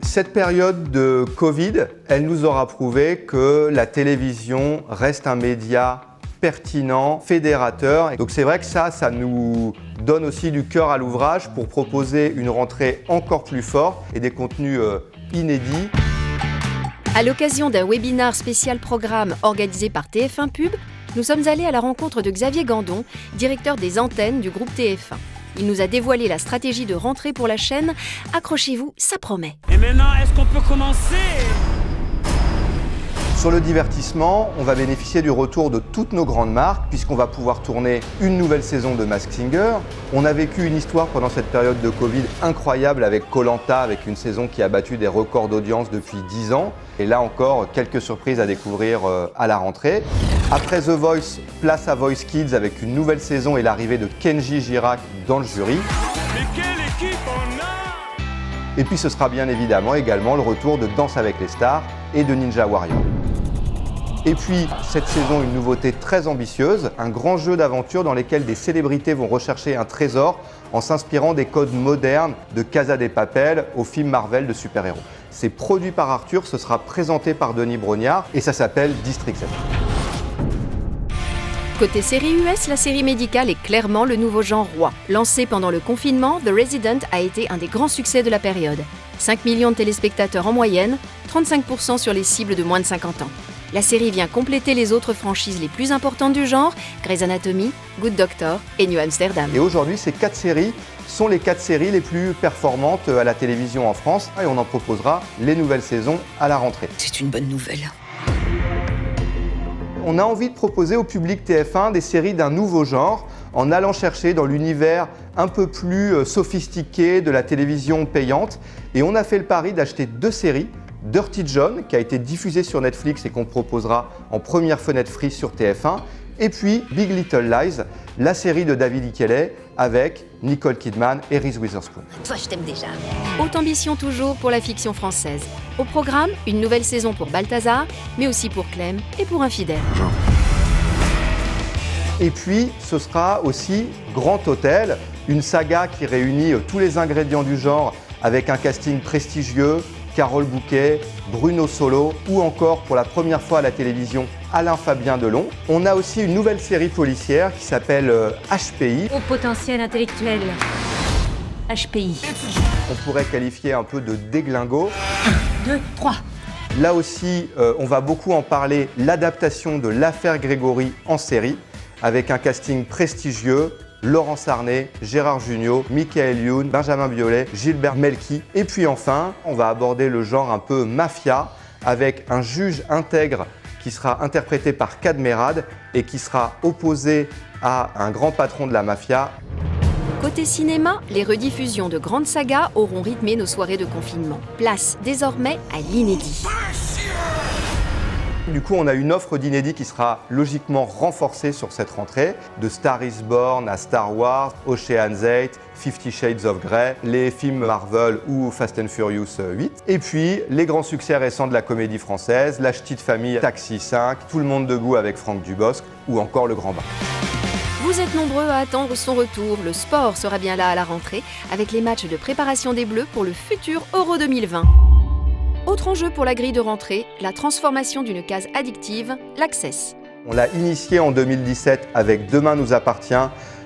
Cette période de Covid, elle nous aura prouvé que la télévision reste un média pertinent, fédérateur. Donc c'est vrai que ça nous donne aussi du cœur à l'ouvrage pour proposer une rentrée encore plus forte et des contenus inédits. À l'occasion d'un webinar spécial programme organisé par TF1 Pub, nous sommes allés à la rencontre de Xavier Gandon, directeur des antennes du groupe TF1. Il nous a dévoilé la stratégie de rentrée pour la chaîne. Accrochez-vous, ça promet. Et maintenant, est-ce qu'on peut commencer ? Sur le divertissement, on va bénéficier du retour de toutes nos grandes marques puisqu'on va pouvoir tourner une nouvelle saison de Masked Singer. On a vécu une histoire pendant cette période de Covid incroyable avec Koh-Lanta, avec une saison qui a battu des records d'audience depuis 10 ans. Et là encore, quelques surprises à découvrir à la rentrée. Après The Voice, place à Voice Kids avec une nouvelle saison et l'arrivée de Kenji Girac dans le jury. Mais quelle équipe on a ? Et puis ce sera bien évidemment également le retour de Danse avec les stars et de Ninja Warrior. Et puis, cette saison, une nouveauté très ambitieuse, un grand jeu d'aventure dans lequel des célébrités vont rechercher un trésor en s'inspirant des codes modernes de Casa de Papel au film Marvel de super-héros. C'est produit par Arthur, ce sera présenté par Denis Brognard et ça s'appelle District 7. Côté série US, la série médicale est clairement le nouveau genre roi. Lancé pendant le confinement, The Resident a été un des grands succès de la période. 5 millions de téléspectateurs en moyenne, 35% sur les cibles de moins de 50 ans. La série vient compléter les autres franchises les plus importantes du genre, Grey's Anatomy, Good Doctor et New Amsterdam. Et aujourd'hui, ces 4 séries sont les 4 séries les plus performantes à la télévision en France et on en proposera les nouvelles saisons à la rentrée. C'est une bonne nouvelle. On a envie de proposer au public TF1 des séries d'un nouveau genre en allant chercher dans l'univers un peu plus sophistiqué de la télévision payante. Et on a fait le pari d'acheter 2 séries. Dirty John, qui a été diffusé sur Netflix et qu'on proposera en première fenêtre free sur TF1. Et puis Big Little Lies, la série de David Ikele avec Nicole Kidman et Reese Witherspoon. Toi, je t'aime déjà. Haute ambition toujours pour la fiction française. Au programme, une nouvelle saison pour Balthazar, mais aussi pour Clem et pour Infidèle. Et puis, ce sera aussi Grand Hôtel, une saga qui réunit tous les ingrédients du genre avec un casting prestigieux, Carole Bouquet, Bruno Solo ou encore pour la première fois à la télévision, Alain Fabien Delon. On a aussi une nouvelle série policière qui s'appelle HPI. Au potentiel intellectuel. HPI. On pourrait qualifier un peu de déglingo. 2, 3. Là aussi, on va beaucoup en parler, l'adaptation de l'affaire Grégory en série avec un casting prestigieux. Laurence Arnay, Gérard Jugnot, Michael Youn, Benjamin Biolay, Gilbert Melki. Et puis enfin, on va aborder le genre un peu mafia avec un juge intègre qui sera interprété par Cadmerade et qui sera opposé à un grand patron de la mafia. Côté cinéma, les rediffusions de grandes sagas auront rythmé nos soirées de confinement. Place désormais à l'inédit. Du coup, on a une offre d'inédit qui sera logiquement renforcée sur cette rentrée, de Star is Born à Star Wars, Ocean's 8, 50 Shades of Grey, les films Marvel ou Fast and Furious 8. Et puis, les grands succès récents de la comédie française, La Ch'tite Famille, Taxi 5, Tout le monde debout avec Franck Dubosc ou encore Le Grand Bain. Vous êtes nombreux à attendre son retour. Le sport sera bien là à la rentrée, avec les matchs de préparation des Bleus pour le futur Euro 2020. Autre enjeu pour la grille de rentrée, la transformation d'une case addictive, l'Access. On l'a initié en 2017 avec Demain nous appartient,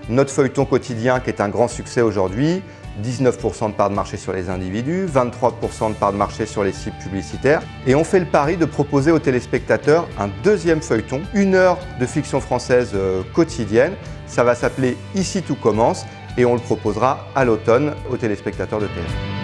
notre feuilleton quotidien qui est un grand succès aujourd'hui. 19% de part de marché sur les individus, 23% de part de marché sur les cibles publicitaires. Et on fait le pari de proposer aux téléspectateurs un deuxième feuilleton, 1 heure de fiction française quotidienne. Ça va s'appeler Ici tout commence et on le proposera à l'automne aux téléspectateurs de TF1.